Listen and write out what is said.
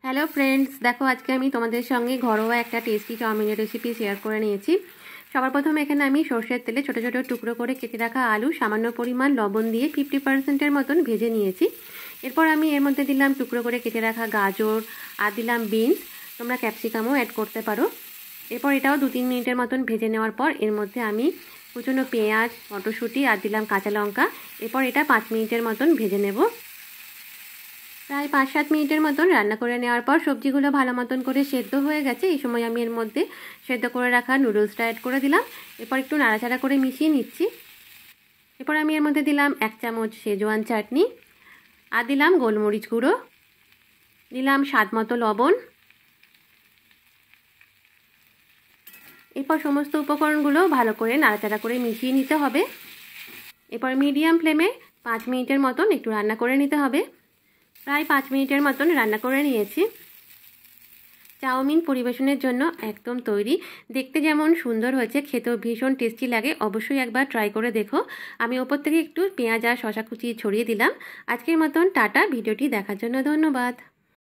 Hello friends, দেখো আজকে আমি তোমাদের সঙ্গে ঘরোয়া একটা টেস্টি চাউমিনের রেসিপি শেয়ার করে নিয়েছি। সবার প্রথমে এখানে আমি সর্ষের তেলে ছোটো ছোটো টুকরো করে কেটে রাখা আলু সামান্য পরিমাণ লবণ দিয়ে 50%-এর মতন ভেজে নিয়েছি। এরপর আমি এর মধ্যে দিলাম টুকরো করে কেটে রাখা গাজর আর দিলাম বিনস, তোমরা ক্যাপসিকামও অ্যাড করতে পারো। এরপর এটাও 2-3 মিনিটের মতন ভেজে নেওয়ার পর এর মধ্যে আমি কুচনো পেঁয়াজ, মটরশুঁটি আর দিলাম কাঁচা লঙ্কা। এরপর এটা 5 মিনিটের মতন ভেজে নেব। প্রায় 5-7 মিনিটের মতন রান্না করে নেওয়ার পর সবজিগুলো ভালো মতন করে সেদ্ধ হয়ে গেছে। এই সময় আমি এর মধ্যে সেদ্ধ করে রাখা নুডলসটা অ্যাড করে দিলাম। এরপর একটু নাড়াচাড়া করে মিশিয়ে নিচ্ছি। এরপর আমি এর মধ্যে দিলাম 1 চামচ শেজওয়ান চাটনি আর দিলাম গোলমরিচ গুঁড়ো, দিলাম স্বাদ মতো লবণ। এরপর সমস্ত উপকরণগুলো ভালো করে নাড়াচাড়া করে মিশিয়ে নিতে হবে। এরপর মিডিয়াম ফ্লেমে 5 মিনিটের মতন একটু রান্না করে নিতে হবে। প্রায় 5 মিনিটের মতন রান্না করে নিয়েছি। চাউমিন পরিবেশনের জন্য একদম তৈরি। দেখতে যেমন সুন্দর হয়েছে, খেতেও ভীষণ টেস্টি লাগে। অবশ্যই একবার ট্রাই করে দেখো। আমি ওপর থেকে একটু পেঁয়াজ আর শসা কুচি ছড়িয়ে দিলাম। আজকের মতন টাটা। ভিডিওটি দেখার জন্য ধন্যবাদ।